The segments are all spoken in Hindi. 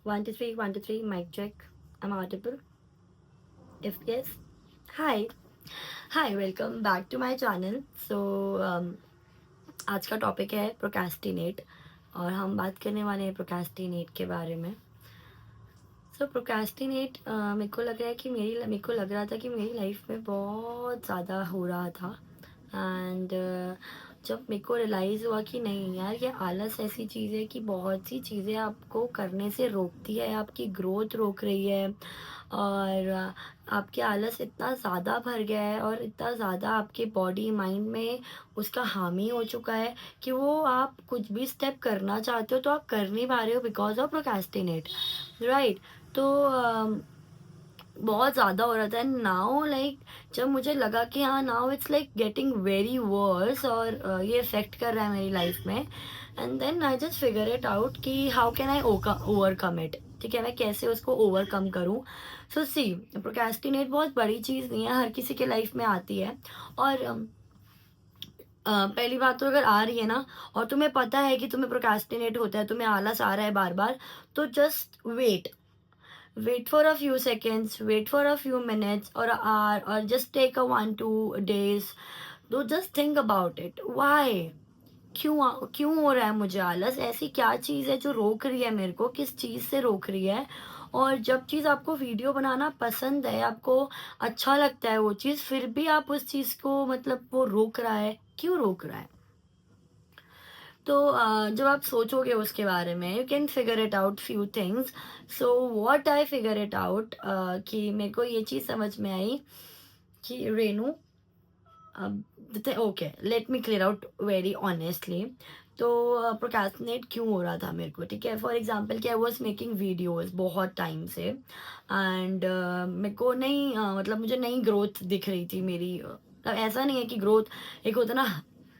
One, two, three, one, two, three, mic check. I'm audible. If yes, hi. Hi, welcome back to my channel. आज का टॉपिक है प्रोक्रेस्टिनेट और हम बात करने वाले हैं प्रोक्रेस्टिनेट के बारे में. प्रोक्रेस्टिनेट मेरे को लग रहा था कि मेरी लाइफ में बहुत ज़्यादा हो रहा था. एंड जब मेरे को रियलाइज़ हुआ कि नहीं यार, ये आलस ऐसी चीज़ है कि बहुत सी चीज़ें आपको करने से रोकती है, आपकी ग्रोथ रोक रही है. और आपके आलस इतना ज़्यादा भर गया है और इतना ज़्यादा आपके बॉडी माइंड में उसका हामी हो चुका है कि वो आप कुछ भी स्टेप करना चाहते हो तो आप कर नहीं पा रहे हो बिकॉज ऑफ प्रोक्रेस्टिनेट, राइट. तो बहुत ज़्यादा हो रहा था. एंड नाउ लाइक जब मुझे लगा कि हाँ, now it's like getting very worse और ये इफेक्ट कर रहा है मेरी लाइफ में. And then I just figure it out कि how can I overcome it. ठीक है, मैं कैसे उसको ओवरकम करूँ. सी, प्रोक्रेस्टिनेट बहुत बड़ी चीज़ नहीं है, हर किसी के लाइफ में आती है. और पहली बात तो अगर आ रही है ना और तुम्हें पता है कि तुम्हें प्रोक्रेस्टिनेट होता है, तुम्हें आलस आ रहा है बार बार, तो just wait for a few seconds, wait for a few minutes or an hour, or just take a 1-2 days. तो just think about it. Why? क्यों हो रहा है मुझे आलस? ऐसी क्या चीज़ है जो रोक रही है मेरे को? किस चीज़ से रोक रही है? और जब चीज़ आपको वीडियो बनाना पसंद है, आपको अच्छा लगता है वो चीज़, फिर भी आप उस चीज़ को मतलब वो रोक रहा है, क्यों रोक रहा है? तो जब आप सोचोगे उसके बारे में, you can figure it out few things. So what I figure it out, कि मेरे को ये चीज़ समझ में आई कि Renu, okay, let me clear out very honestly. तो प्रोक्रेस्टिनेट क्यों हो रहा था मेरे को, ठीक है. फॉर एग्जांपल कि आई वाज मेकिंग वीडियोस बहुत टाइम से. एंड मेरे को नहीं मतलब मुझे नई ग्रोथ दिख रही थी मेरी. ऐसा नहीं है कि ग्रोथ एक होता ना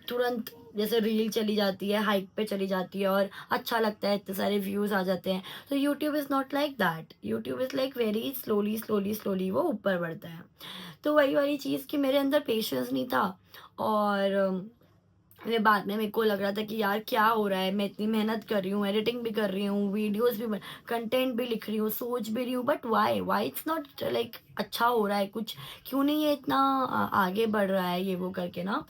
तुरंत, जैसे रील चली जाती है, हाइक पे चली जाती है और अच्छा लगता है, इतने सारे व्यूज आ जाते हैं. तो YouTube is not like that. YouTube is like very slowly slowly slowly वो ऊपर बढ़ता है. तो वही वाली चीज़ कि मेरे अंदर पेशेंस नहीं था. और फिर बाद में मेरे को लग रहा था कि यार क्या हो रहा है, मैं इतनी मेहनत कर रही हूँ, एडिटिंग भी कर रही हूँ, वीडियोस भी, कंटेंट भी लिख रही हूँ, सोच भी रही हूँ, but why it's not like अच्छा हो रहा है कुछ, क्यों नहीं ये इतना आगे बढ़ रहा है ये वो करके ना.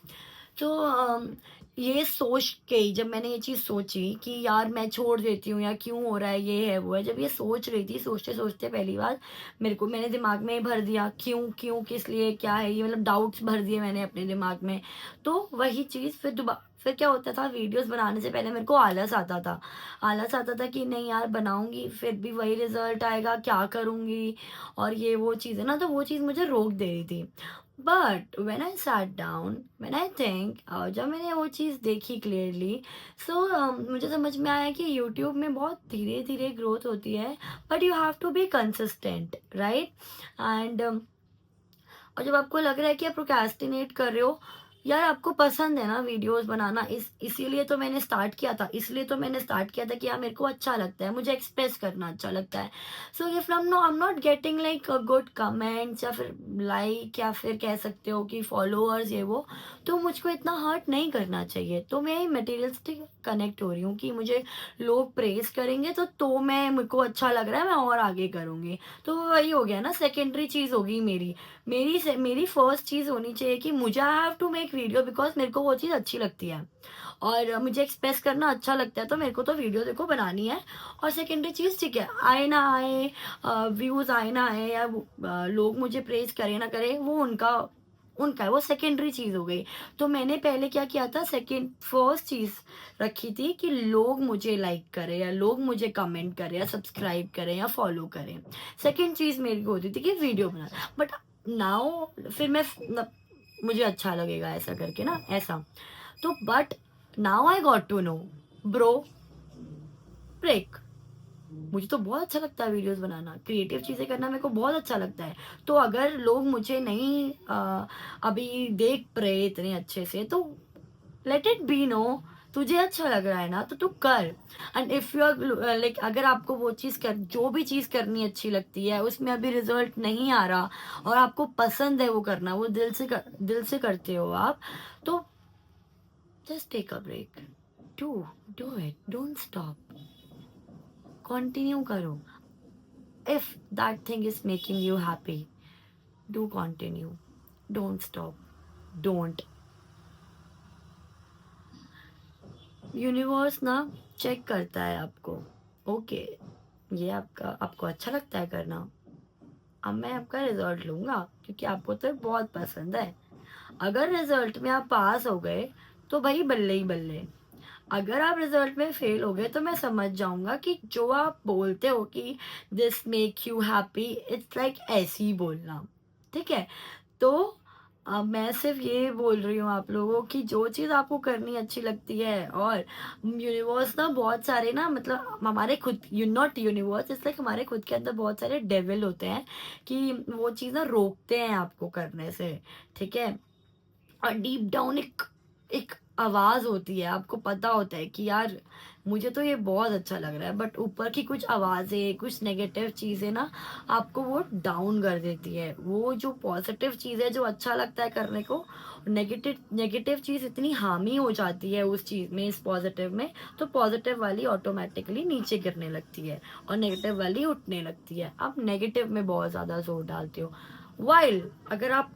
तो ये सोच के ही जब मैंने ये चीज़ सोची कि यार मैं छोड़ देती हूँ या क्यों हो रहा है, ये है वो है, जब ये सोच रही थी, सोचते सोचते पहली बार मैंने दिमाग में भर दिया क्यों क्यों किस लिए क्या है ये, मतलब डाउट्स भर दिए मैंने अपने दिमाग में. तो वही चीज़ फिर क्या होता था, वीडियोस बनाने से पहले मेरे को आलस आता था कि नहीं यार बनाऊंगी फिर भी वही रिजल्ट आएगा, क्या करूंगी, और ये वो चीज़ है ना, तो वो चीज़ मुझे रोक दे रही थी. But when I sat down, when I think, जब मैंने वो चीज़ देखी क्लियरली, मुझे समझ में आया कि यूट्यूब में बहुत धीरे धीरे ग्रोथ होती है, but you have to be consistent, right. And और जब आपको लग रहा है कि आप प्रोक्रेस्टिनेट कर रहे हो, यार आपको पसंद है ना वीडियोस बनाना, इसीलिए तो मैंने स्टार्ट किया था, कि यार मेरे को अच्छा लगता है, मुझे एक्सप्रेस करना अच्छा लगता है. So if I am not getting like good comments या फिर लाइक या फिर कह सकते हो कि फॉलोअर्स ये वो, तो मुझको इतना हर्ट नहीं करना चाहिए. तो मैं मटेरियलिस्टिक कनेक्ट हो रही हूँ कि मुझे लोग प्रेज करेंगे तो मैं, मेरे को अच्छा लग रहा है, मैं और आगे करूँगी. तो वही हो गया ना, सेकेंडरी चीज़ होगी मेरी फर्स्ट चीज़ होनी चाहिए कि मुझे I have to make video because मेरे को वो चीज़ अच्छी लगती है और मुझे एक्सप्रेस करना अच्छा लगता है, तो मेरे को तो वीडियो देखो बनानी है. और सेकेंडरी चीज़, ठीक है, आए ना आए, व्यूज़ आए ना आए, या लोग मुझे प्रेज करे ना करे, वो उनका उनका है, वो सेकेंडरी चीज़ हो गई. तो मैंने पहले क्या किया था, फर्स्ट चीज़ रखी थी कि लोग मुझे लाइक करें या लोग मुझे कमेंट करें या सब्सक्राइब करें या फॉलो करें. सेकेंड चीज़ मेरी को होती थी कि वीडियो बनाना. बट नाउ फिर मुझे अच्छा लगेगा ऐसा करके ना, ऐसा. तो but now I got to know, bro, break. मुझे तो बहुत अच्छा लगता है वीडियोस बनाना, क्रिएटिव चीज़ें करना मेरे को बहुत अच्छा लगता है. तो अगर लोग मुझे नहीं अभी देख रहे इतने अच्छे से, तो लेट इट बी. नो, तुझे अच्छा लग रहा है ना तो तू कर. And if you are like, अगर आपको वो चीज़ कर, जो भी चीज़ करनी अच्छी लगती है, उसमें अभी रिजल्ट नहीं आ रहा और आपको पसंद है वो करना, वो दिल से करते हो आप, तो just take a break. Do do it, don't stop. Continue करो. If that thing is making you happy, do continue, don't stop, don't. Universe ना चेक करता है आपको. ओके, ये आपको अच्छा लगता है करना, अब मैं आपका रिजल्ट लूंगा क्योंकि आपको तो बहुत पसंद है. अगर रिजल्ट में आप पास हो गए तो भाई बल्ले ही बल्ले. अगर आप रिजल्ट में फेल हो गए तो मैं समझ जाऊंगा कि जो आप बोलते हो कि this make you happy, it's like ऐसे ही बोलना. ठीक है. तो मैं सिर्फ ये बोल रही हूँ आप लोगों की जो चीज़ आपको करनी अच्छी लगती है. और यूनिवर्स ना बहुत सारे ना, मतलब हमारे खुद, you not universe, it's like हमारे खुद के अंदर बहुत सारे डेविल होते हैं कि वो चीज़ ना रोकते हैं आपको करने से. ठीक है. और डीप डाउन एक एक आवाज होती है, आपको पता होता है कि यार मुझे तो ये बहुत अच्छा लग रहा है, बट ऊपर की कुछ आवाजें, कुछ नेगेटिव चीजें ना आपको वो डाउन कर देती है. वो जो पॉजिटिव चीज है, जो अच्छा लगता है करने को, नेगेटिव नेगेटिव चीज इतनी हामी हो जाती है उस चीज में, इस पॉजिटिव में, तो पॉजिटिव वाली ऑटोमेटिकली नीचे गिरने लगती है और नेगेटिव वाली उठने लगती है. आप नेगेटिव में बहुत ज्यादा जोर डालते हो. वाइल अगर आप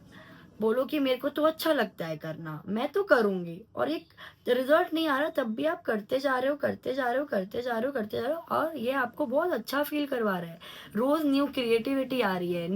बोलो कि मेरे को तो अच्छा लगता है करना, मैं तो करूंगी, और एक रिजल्ट नहीं आ रहा, तब भी आप करते जा रहे हो, करते जा रहे हो, करते जा रहे हो, करते जा रहे हो, और ये आपको बहुत अच्छा फील करवा रहा है. रोज न्यू क्रिएटिविटी आ रही है,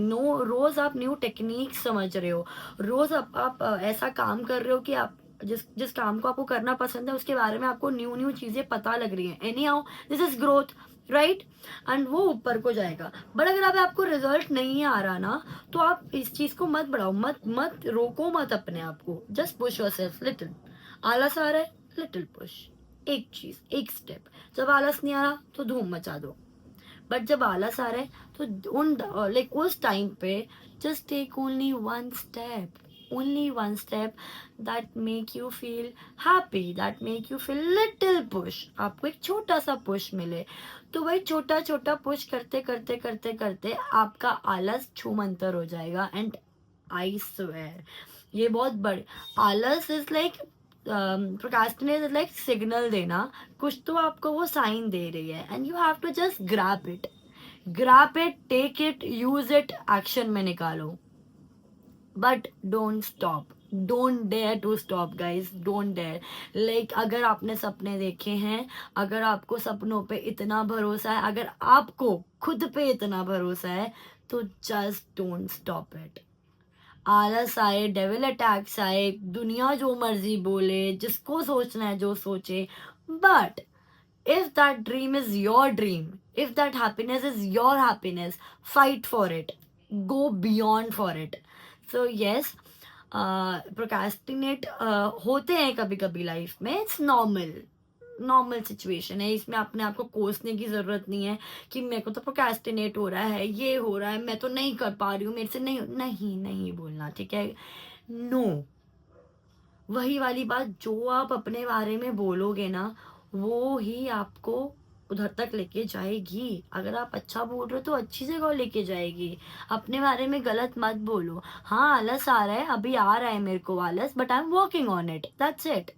रोज आप न्यू टेक्निक समझ रहे हो, रोज आप ऐसा काम कर रहे हो कि आप जिस जिस काम को आपको करना पसंद है उसके बारे में आपको न्यू न्यू चीजें पता लग रही हैं. Any how this is growth, right. And वो ऊपर को जाएगा. बट अगर अब आपको रिजल्ट नहीं आ रहा ना, तो आप इस चीज को मत बढ़ाओ, मत मत रोको मत अपने आप को. Just push yourself little. आलस आ रहा है, लिटिल पुश, एक चीज, एक स्टेप. जब आलस नहीं आ रहा तो धूम मचा दो. बट जब आलस आ रहा है तो उन लाइक उस टाइम पे just take only one step, only one step that make you feel happy, that make you feel little push. आपको एक छोटा सा पुश मिले, तो वही छोटा छोटा पुश करते करते करते करते आपका आलस छूमंतर हो जाएगा. एंड आई स्वेयर, ये बहुत बड़े, आलस is like, procrastinate is like signal देना. कुछ तो आपको वो साइन दे रही है, and you have to just grab it, grab it, take it, use it, action में निकालो. But don't stop, don't dare to stop guys, don't dare. Like अगर आपने सपने देखे हैं, अगर आपको सपनों पे इतना भरोसा है, अगर आपको खुद पे इतना भरोसा है, तो जस्ट डोंट स्टॉप इट. आलस आए, डेविल अटैक्स आए, दुनिया जो मर्जी बोले, जिसको सोचना है जो सोचे, but if that dream is your dream, if that happiness is your happiness, fight for it, go beyond for it. So yes, procrastinate होते हैं कभी कभी लाइफ में, इट्स नॉर्मल, नॉर्मल सिचुएशन है. इसमें अपने आप को कोसने की जरूरत नहीं है कि मेरे को तो प्रोक्रास्टिनेट हो रहा है, ये हो रहा है, मैं तो नहीं कर पा रही हूँ, मेरे से नहीं नहीं नहीं बोलना. ठीक है. नो, वही वाली बात, जो आप अपने बारे में बोलोगे ना, वो ही आपको उधर तक लेके जाएगी. अगर आप अच्छा बोल रहे हो तो अच्छी जगह लेके जाएगी. अपने बारे में गलत मत बोलो. हाँ, आलस आ रहा है, अभी आ रहा है मेरे को आलस, but I am working on it, that's it.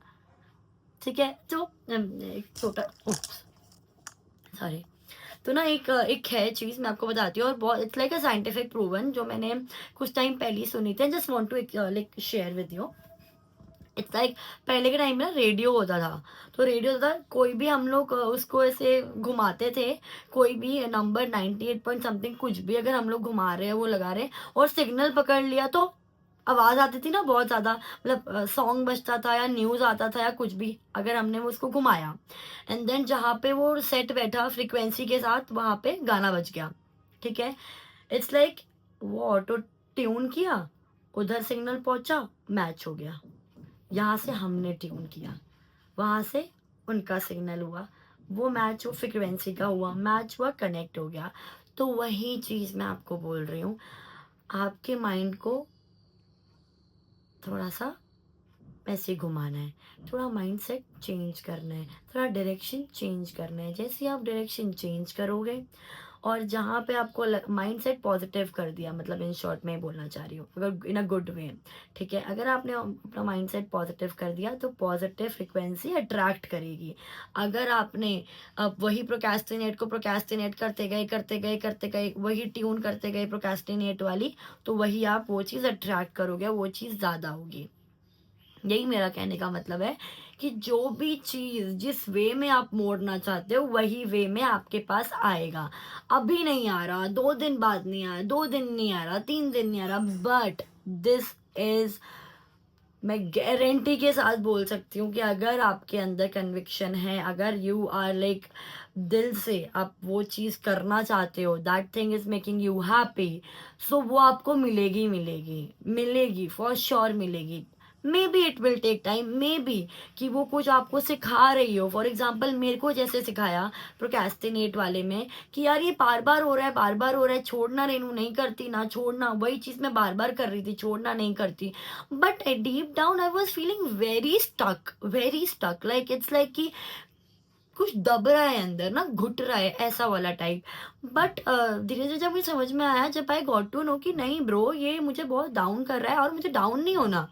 ठीक है. तो एक छोटा, सॉरी, तो ना एक एक है चीज मैं आपको बताती हूँ, और बहुत it's like a scientific proven, जो मैंने कुछ टाइम पहले ही सुनी थी. Just want to like share with you. It's like पहले के टाइम में ना रेडियो होता था, तो रेडियो होता था, कोई भी हम लोग उसको ऐसे घुमाते थे, कोई भी नंबर 98 पॉइंट समथिंग कुछ भी अगर हम लोग घुमा रहे हैं, वो लगा रहे हैं, और सिग्नल पकड़ लिया तो आवाज आती थी ना बहुत ज्यादा, मतलब सॉन्ग बजता था या न्यूज आता था या कुछ भी, अगर हमने वो उसको घुमाया, एंड देन जहाँ पे वो सेट बैठा फ्रीक्वेंसी के साथ, वहां पे गाना बज गया. ठीक है. इट्स लाइक वो ऑटो ट्यून किया, उधर सिग्नल पहुंचा, मैच हो गया. यहाँ से हमने ट्यून किया, वहां से उनका सिग्नल हुआ, वो मैच, वो फ्रिक्वेंसी का हुआ, मैच हुआ, कनेक्ट हो गया. तो वही चीज मैं आपको बोल रही हूँ, आपके माइंड को थोड़ा सा ऐसे घुमाना है, थोड़ा माइंड सेट चेंज करना है, थोड़ा डायरेक्शन चेंज करना है. जैसे आप डायरेक्शन चेंज करोगे, और जहाँ पे आपको माइंडसेट पॉजिटिव कर दिया, मतलब इन शॉर्ट में बोलना चाह रही हूँ, अगर इन अ गुड वे, ठीक है, अगर आपने अपना माइंडसेट पॉजिटिव कर दिया तो पॉजिटिव फ्रिक्वेंसी अट्रैक्ट करेगी। अगर आपने अब वही प्रोक्रेस्टिनेट करते गए वही ट्यून करते गए प्रोक्रेस्टिनेट वाली, तो वही आप वो चीज़ अट्रैक्ट करोगे, वो चीज़ ज़्यादा होगी। यही मेरा कहने का मतलब है कि जो भी चीज़ जिस वे में आप मोड़ना चाहते हो वही वे में आपके पास आएगा। अभी नहीं आ रहा, 2 दिन बाद नहीं आया, 2 दिन नहीं आ रहा, 3 दिन नहीं आ रहा, बट दिस इज, मैं गारंटी के साथ बोल सकती हूँ कि अगर आपके अंदर कन्विक्शन है, अगर यू आर लाइक दिल से आप वो चीज़ करना चाहते हो, that thing is making you happy, so वो आपको मिलेगी, मिलेगी, मिलेगी, फॉर श्योर मिलेगी। Maybe it will take time, maybe कि वो कुछ आपको सिखा रही हो। फॉर एग्जाम्पल मेरे को जैसे सिखाया प्रोक्रेस्टिनेट वाले में कि यार ये बार बार हो रहा है, बार बार हो रहा है, छोड़ना, रेनू नहीं करती ना, छोड़ना, वही चीज़ मैं बार बार कर रही थी, छोड़ना नहीं करती, but deep down I was feeling very stuck, like it's like कि कुछ दब रहा है अंदर ना, घुट रहा है, ऐसा वाला टाइप। बट धीरे धीरे जब मुझे समझ में आया, जब आई गॉट टू नो कि नहीं ब्रो, ये मुझे बहुत डाउन कर रहा है और मुझे डाउन नहीं होना,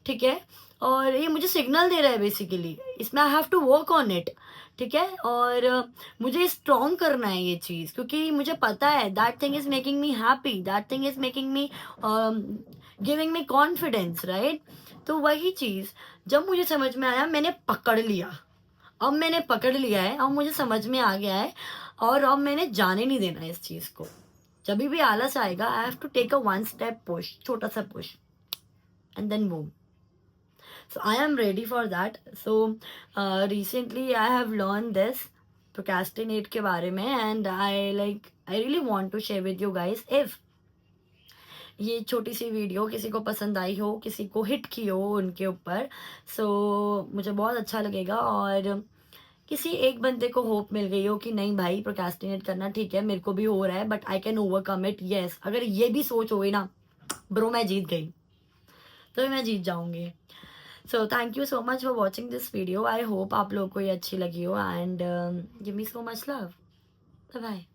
ठीक है, और ये मुझे सिग्नल दे रहा है बेसिकली, इसमें I have to work on it, ठीक है, और मुझे स्ट्रॉन्ग करना है ये चीज़, क्योंकि मुझे पता है that thing is making me happy, that thing is making me giving me confidence, right. तो वही चीज़ जब मुझे समझ में आया, मैंने पकड़ लिया, अब मैंने पकड़ लिया है, अब मुझे समझ में आ गया है, और अब मैंने जाने नहीं देना इस चीज़ को। जब भी आलस आएगा, I have to take a 1 step push, छोटा सा push, and then move. So I am ready for that. So recently I have learned this procrastinate के बारे में, and I really want to share with you guys, if ये छोटी सी वीडियो किसी को पसंद आई हो, किसी को हिट की हो उनके ऊपर, सो मुझे बहुत अच्छा लगेगा। और किसी एक बंदे को होप मिल गई हो कि नहीं भाई, प्रोक्रेस्टिनेट करना ठीक है, मेरे को भी हो रहा है, but I can overcome it, yes, अगर ये भी सोच हो गई ना ब्रो, मैं जीत गई, तो मैं जीत जाऊंगी। So thank you so much for watching this video, I hope आप लोगों को ये अच्छी लगी हो, and give me so much love, bye bye.